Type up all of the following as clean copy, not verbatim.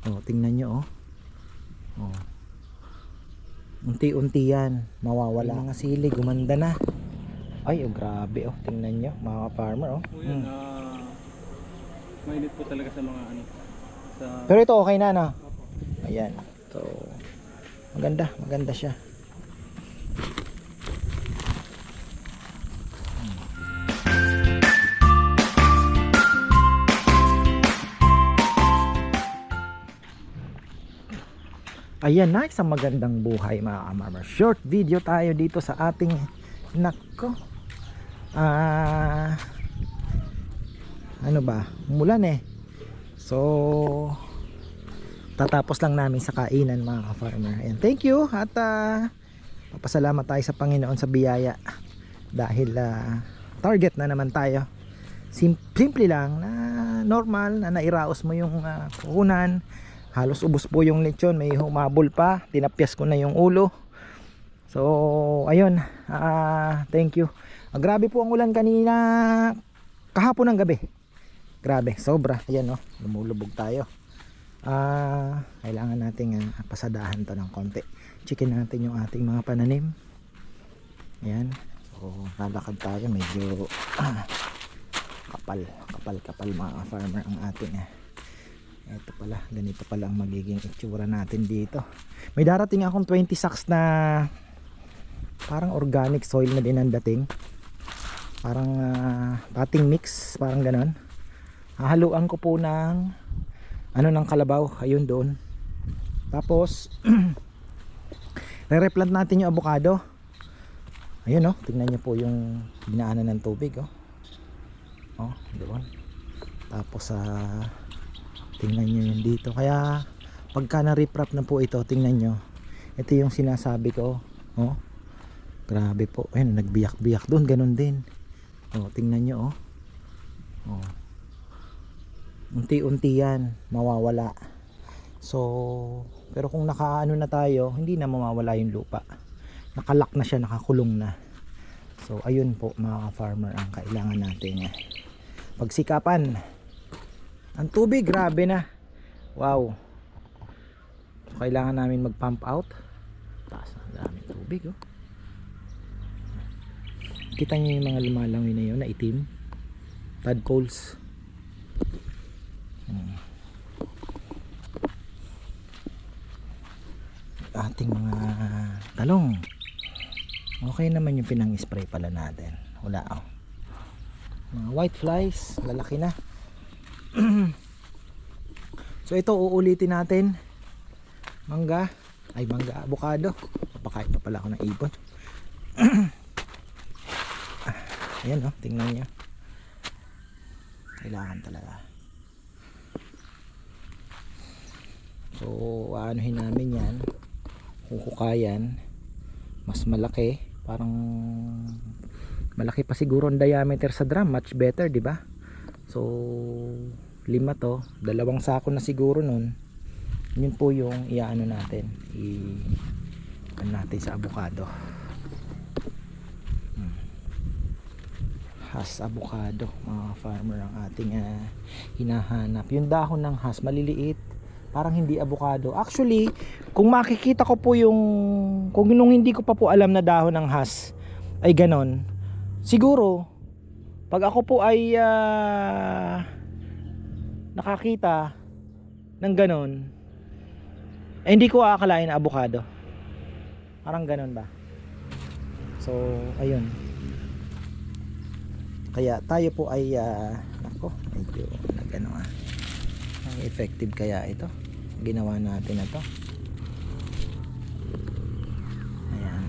Oh, tingnan nyo oh. Oh. Unti-unti yan mawawala. Yung mga sili gumanda na. Ay, oh grabe oh. Tingnan nyo mga farmer oh. Po yan, mainit po talaga sa mga ano. Pero ito okay na no? Ayan. So, maganda siya. Ayan na, isang magandang buhay mga kamarmer. Short video tayo dito sa ating nako. Ano ba? Umulan eh. So, tatapos lang namin sa kainan mga ka-farmer. Ayan, thank you at papasalamat tayo sa Panginoon sa biyaya dahil target na naman tayo. Simple lang na normal na nairaos mo yung puhunan. Halos ubos po yung lechon, may humabol pa, tinapyas ko na yung ulo. So ayun, thank you. Grabe po ang ulan kanina, kahapon ng gabi. Grabe, sobra. Ayan oh, lumulubog tayo. Kailangan nating pasadahan to ng konti. Checkin natin yung ating mga pananim. Ayan, so lalakad tayo, medyo kapal mga farmer ang ating ito pala, ganito pala ang magiging itsura natin dito. May darating akong 20 sacks na parang organic soil na din ang dating. Parang potting mix, parang ganon. Hahaluan ko po ng ng kalabaw, ayun doon. Tapos re-replant natin yung avocado. Ayun oh, tingnan niyo po yung dinaanan ng tubig oh. Oh, doon. Tapos tingnan nyo yun dito. Kaya pagka na-riprap na po ito, tingnan nyo, ito yung sinasabi ko oh, grabe po. Ayun, nagbiyak-biyak doon, ganun din oh, tingnan nyo oh. Oh, unti-unti yan mawawala. So pero kung nakaano na tayo, hindi na mawawala yung lupa, nakalak na siya, nakakulong na. So ayun po mga farmer ang kailangan natin pagsikapan. Ang tubig grabe na, wow. So, kailangan namin mag pump out. Taas na daming tubig oh. Kita nyo yung mga lumalangoy na yun na itim, tadpoles. Ating mga talong okay naman, yung pinang spray pala natin wala oh. Mga white flies lalaki na. So ito uulitin natin, mangga, avocado. Papakain pa pala ako ng ibon. Ayan oh, tingnan nyo, kailangan talaga. So aanuhin namin yan, huhukayan, mas malaki, parang malaki pa siguro ang diameter sa drum, much better di ba? So 5 to, 2 sako na siguro nun. Yun po yung iaano natin, natin sa avocado. Has avocado mga farmer ang ating hinahanap. Yung dahon ng has maliliit, parang hindi avocado. Actually kung makikita ko po yung, kung nung hindi ko pa po alam na dahon ng has ay ganon, siguro pag ako po ay nakakita ng ganon, hindi ko aakalain na avocado. Parang ganon ba? So ayun, kaya tayo po ay nako, medyo nagano ang effective kaya ito ginawa natin na to. Ayan,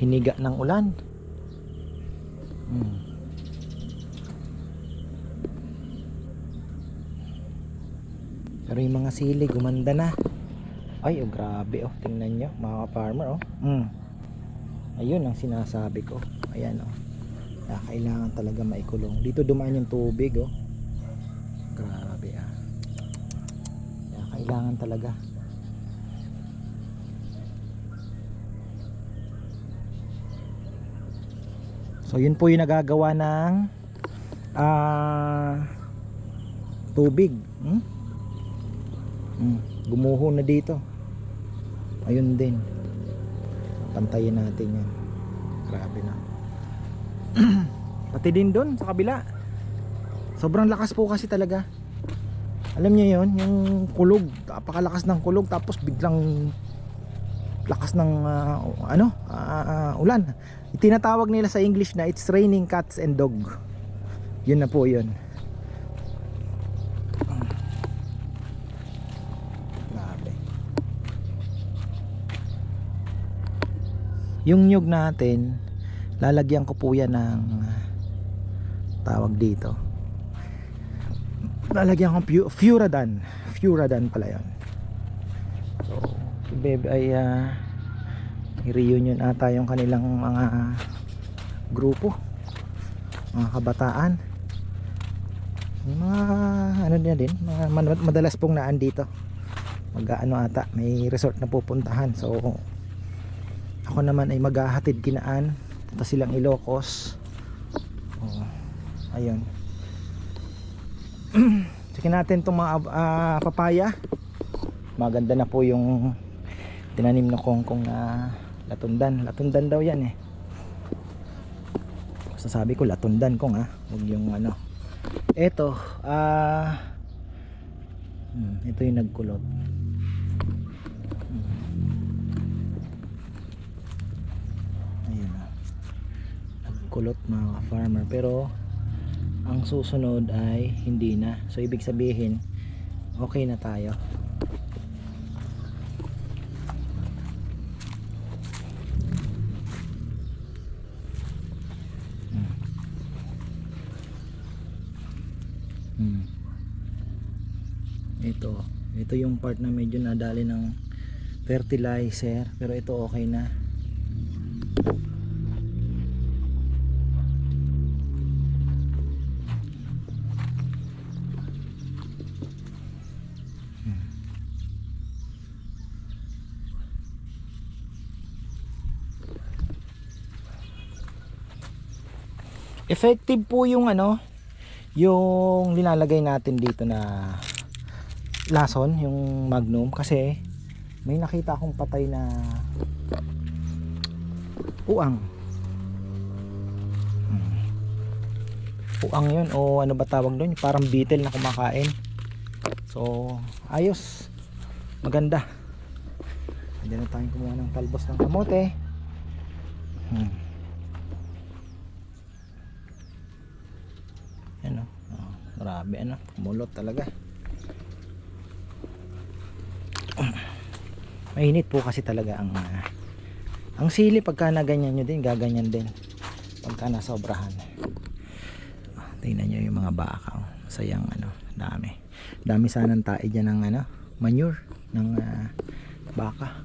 hiniga ng ulan. Pero yung mga sili gumanda na. Ay oh grabe oh, tingnan nyo mga farmer oh. Ayun ang sinasabi ko. Ayan oh, kailangan talaga maikulong. Dito dumaan yung tubig oh, grabe kailangan talaga. So yun po yung nagagawa ng tubig. Gumuho na dito. Ayun din. Pantayin natin yan. Grabe na. Pati din doon sa kabila. Sobrang lakas po kasi talaga. Alam niyo yon, yung kulog, napakalakas ng kulog, tapos biglang lakas ng ulan. Itinatawag nila sa English na it's raining cats and dog. Yun na po yun. Grabe. Yung nyug natin, lalagyan ko po yan ng tawag dito. Lalagyan ko Furadan. Furadan pala yun. So, si Bebe ay reunion ata yung kanilang mga grupo, mga kabataan. Yung mga ano niya din, mga madalas pong naan dito. Mag-ano ata, may resort na pupuntahan. So, ako naman ay maghahatid kinaan. Punta silang Ilocos. Oh, ayun. Checkin natin itong mga papaya. Maganda na po yung tinanim na kongkong na latundan daw yan eh. Sasabi ko latundan kong huwag yung ano. Eto ito yung nagkulot. Ayun nagkulot mga farmer, pero ang susunod ay hindi na. So ibig sabihin okay na tayo. Ito yung part na medyo nadali ng fertilizer, pero ito okay na. Effective po yung yung nilalagay natin dito na lason, yung Magnum, kasi may nakita akong patay na puang. Puang yun, o ano ba tawag doon, parang beetle na kumakain. So ayos, maganda. Hindi na tayong kumuha ng talbos ng kamote. Grabe kumulot talaga. Mainit po kasi talaga ang sili. Pagka na ganyan nyo din, gaganyan din pagka nasobrahan. Tingnan nyo yung mga baka, masayang dami sanang tae dyan ng manure ng baka.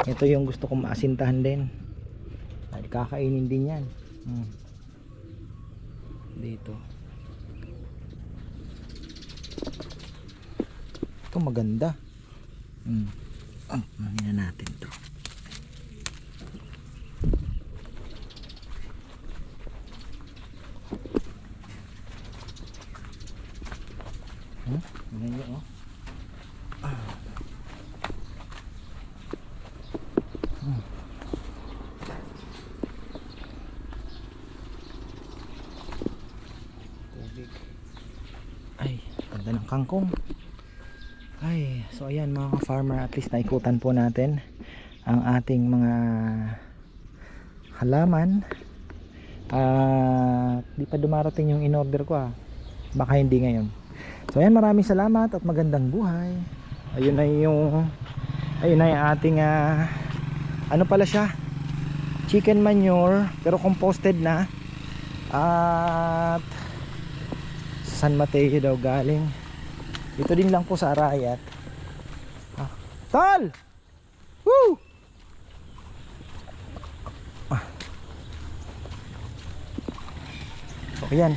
Ito yung gusto kong maasintahan din, kakainin din yan. Dito ito maganda. Mamina natin to. Ganyan tubig. Ay, ganda ng kangkong. Ay, so ayan mga farmer, at least naikutan po natin ang ating mga halaman. Di pa dumarating yung in-order ko baka hindi ngayon. So ayan, maraming salamat at magandang buhay. Ayun na yung ating ano pala siya, chicken manure, pero composted na. At San Mateo daw galing. Dito din lang po sa Arayat. Tal! Woo! So yan,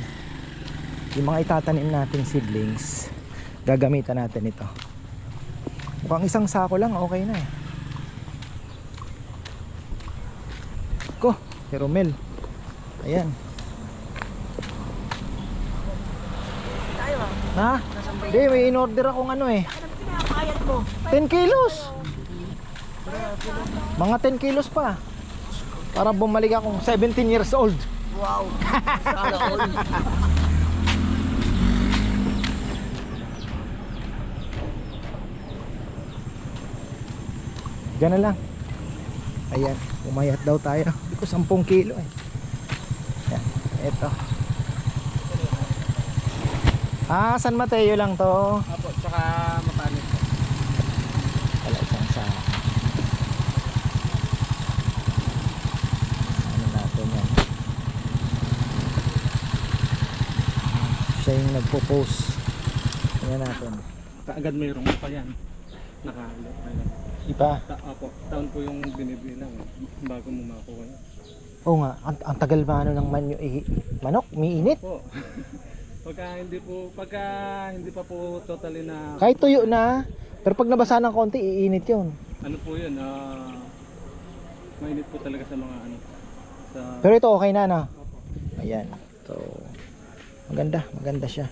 yung mga itatanim nating seedlings, gagamitan natin ito. Mukhang isang sako lang okay na ko, pero Mel, ayan. Ha? Hindi, may in-order akong ano eh. 10 kilos. Mga 10 kilos pa. Para bumalik akong 17 years old. Wow. Sana all. Diyan na lang. Ayan, umayat daw tayo. Hindi ko 10 kilo eh. Ayan, eto. San Mateo lang to. Apo, tsaka mapanit po. Wala isang sa ano natin yan. Siya yung nagpo-post. Tingnan natin. Kaagad mayroong pa yan. Nakahalo. Iba. Apo, taon po yung binibilang bago mo makuha yan. Oo nga, ang tagal ba ano ng manok, umiinit. Po. Pagka hindi pa po totally na Kahit tuyo na, pero pag nabasa ng konti, iinit yun. ano po yun, mainit po talaga sa mga ano. Sa Pero ito okay na, no? Apo. Ayan. So, maganda siya.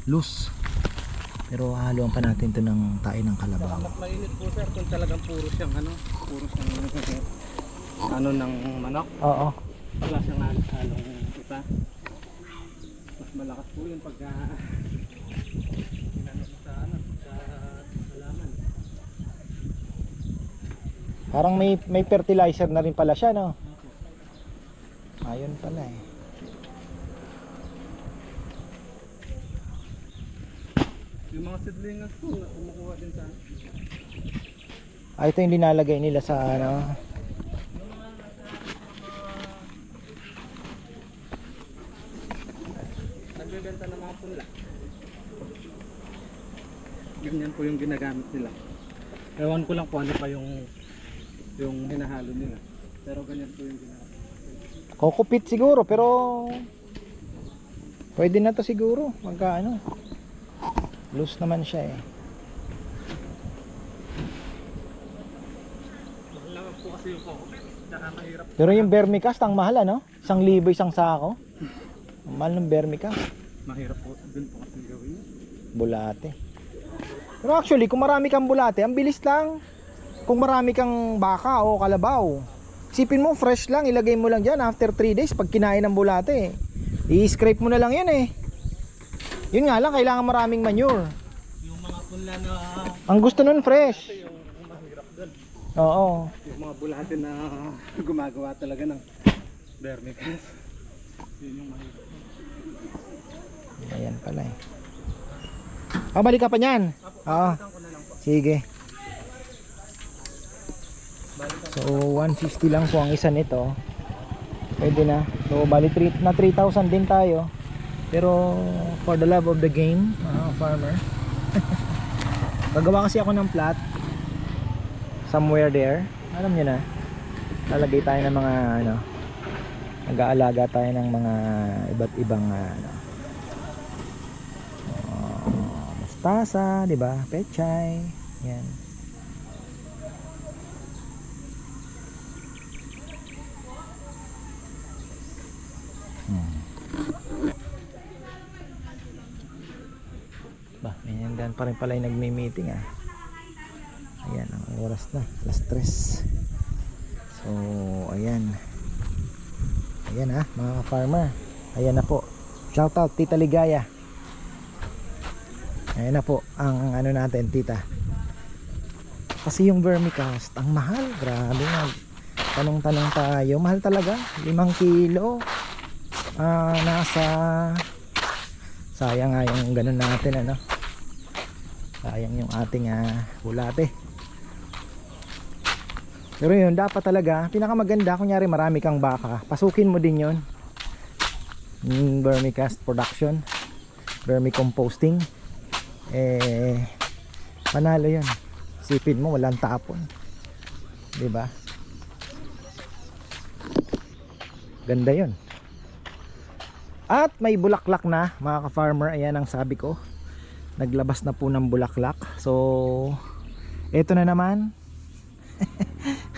Loose. Pero haluan pa natin to ng tayo ng kalabaw. Mas mainit po sir kung talagang puro siyang ano ng manok. Oo. Wala siyang halong iba. Mas malakas po yun pagka inano mo sa halaman. Parang may fertilizer na rin pala siya, no? Ayun pala eh. Yung mga seedlings po na kumukuha din sa Ito yung linalagay nila sa ano. nagbebenta ng mga punla. Ganyan po yung ginagamit nila. Ewan ko lang po ano pa yung hinahalo nila. Pero ganyan po yung ginagamit. Kokopit siguro, pero pwede na to siguro. Magka ano. Loose naman siya eh. Mahal naman po kasi yung kokopit. Tsaka mahirap. Pero yung vermicast ang mahal, ano? 1,000 isang sako. Ang mahal ng vermicast. Mahirap po din po kasi gawin yun. Bulate. Pero actually, kung marami kang bulate, ang bilis lang. Kung marami kang baka o kalabaw, isipin mo, fresh lang, ilagay mo lang dyan after 3 days pag kinain ng bulate. I-scrape mo na lang yun eh. Yun nga lang, kailangan maraming manure. Yung mga punla na Ang gusto nun fresh. yung mahirap doon. Oo. Yung mga bulate na gumagawa talaga ng vermicast. Yun yung mahirap. Ayan pala eh. Balik ka pa niyan. Oo. Sige. So 150 lang po ang isa nito. Pwede na. So bali 3,000 din tayo. Pero for the love of the game, farmer. Gagawa kasi ako ng plot somewhere there. Alam niyo na. Lalagay tayo ng mga ano, nag-aalaga tayo ng mga iba't ibang mustasa, 'di ba? Pechay. Yan. Bah, ganyan pa rin pala yung nagme-meeting ah. Ayan, ang oras na, alas 3. So, ayan. Ayan ah, mga farmer. Ayan na po. Shout out Tita Ligaya. Ayan na po ang ano natin, tita. Kasi yung vermicast, ang mahal. Grabe nga. Tanong-tanong tayo. Mahal talaga. 5 kilo. Nasa sayang nga yung ganun natin ano. Sayang yung ating bulate. Pero yun, dapat talaga pinakamaganda, kunyari marami kang baka, pasukin mo din yun yung vermicast production, vermicomposting. Panalo yun. Sipin mo walang tapon, diba? Ganda yun. At may bulaklak na mga ka-farmer. Ayan ang sabi ko, naglabas na po ng bulaklak. So eto na naman.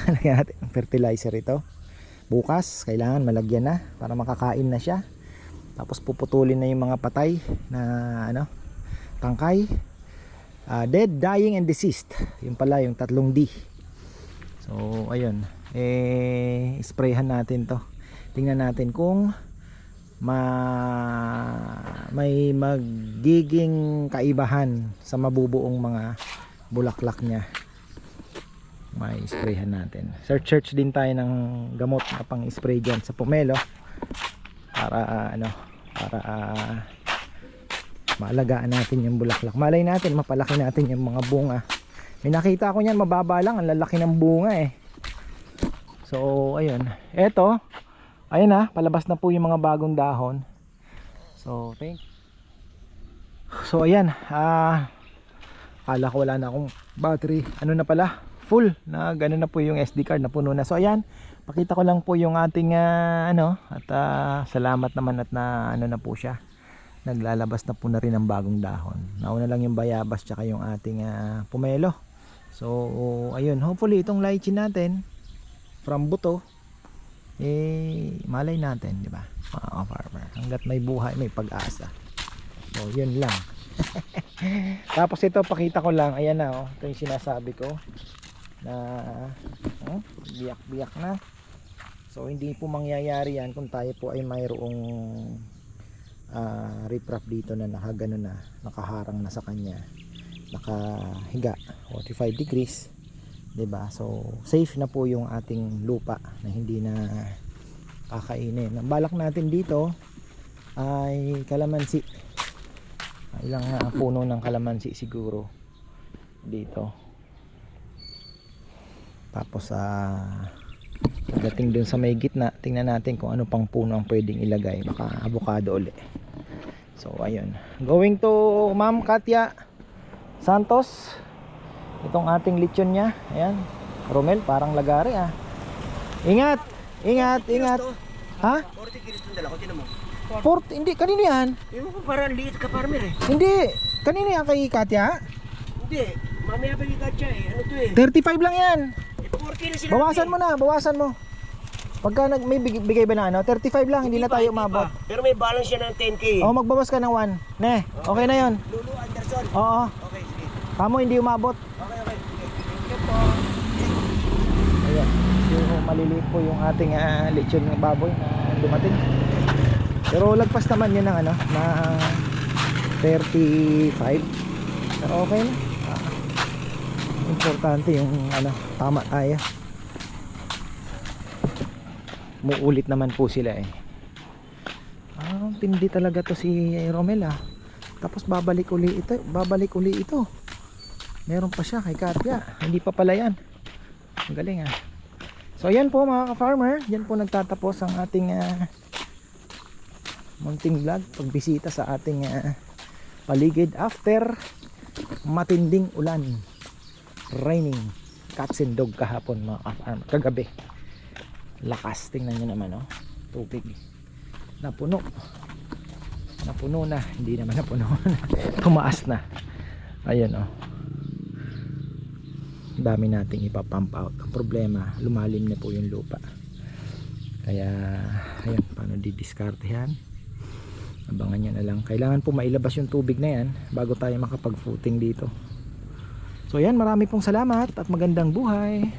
Lagyan natin ang fertilizer ito. bukas kailangan malagyan na para makakain na siya. Tapos puputulin na yung mga patay na ano, tangkay. Dead, dying, and deceased. Yung pala yung 3D. So ayun, sprayhan natin to. Tingnan natin kung may magiging kaibahan sa mabubuong mga bulaklak niya. May sprayhan natin. Search din tayo ng gamot na pang spray dyan sa pomelo para maalagaan natin yung bulaklak. Malay natin mapalaki natin yung mga bunga. May nakita ako niyan, mababa lang, ang lalaki ng bunga eh. So ayun, eto, ayun na, palabas na po yung mga bagong dahon. So ayan, akala ko wala na akong battery. Ano na pala, full na, gano'n na po yung SD card, napuno na. So ayan, pakita ko lang po yung ating salamat naman at na ano na po siya, naglalabas na po na rin ang bagong dahon. Nauna lang yung bayabas tsaka yung ating pomelo. So ayun, hopefully itong lychee natin from buto, malay natin, di ba, mga farmer, hanggat may buhay may pag-asa. So yun lang. Tapos ito, pakita ko lang, ayan na, ito yung sinasabi ko na biyak-biyak na. So hindi po mangyayari yan kung tayo po ay mayroong riprap dito na nakagano na, nakaharang na sa kanya, nakahiga 45 degrees, 'di ba? So safe na po yung ating lupa na hindi na kakainin. Ang balak natin dito ay kalamansi. Ilang puno ng kalamansi siguro dito. Tapos pagdating dun sa may gitna, tingnan natin kung ano pang puno ang pwedeng ilagay, baka avocado ulit. So ayun, going to Ma'am Katya Santos, itong ating lechon niya. Ayan, Romel, parang lagari Ingat, ingat, ingat. Ha? 40 kilos yung dala ko, tinan mo. Hindi, kanino yan? Yung mo parang liit ka farmer eh. Hindi, kanino yan kay Katya? Hindi, mamaya pa kita siya eh. Ano to eh? 35 lang yan. 40 na sila. Bawasan mo na, bawasan mo. Pagka may bigay ba na 35 lang, hindi na tayo umabot. Pero may balance siya ng 10k. Magbawas ka ng 1. Ne, okay na 'yon. Lulu Anderson. Oo. Okay, sige. Kamo hindi umabot. Okay, okay. Thank you po. Ayan, yung maliliit po yung ating lechon ng baboy na dumating. Pero lagpas naman yun ng na 35. Pero okay na. Importante yung tama tayo. Muulit naman po sila eh. Tindi talaga to si Romel Tapos babalik uli ito. Meron pa siya kay Katya. Hindi pa pala yan. Ang galing So ayan po mga ka-farmer, yan po nagtatapos ang ating munting vlog, pagbisita sa ating paligid after matinding ulan, raining, cats and dog kahapon mga ka-farmer, kagabi. Lakas, tingnan nyo naman tubig napuno na, hindi naman napuno tumaas na. Ayun dami nating ipapump out. Ang problema, lumalim na po yung lupa, kaya ayun, paano didiskartehan, abangan nyo na lang. Kailangan po mailabas yung tubig na yan bago tayo makapag footing dito. So yan, marami pong salamat at magandang buhay.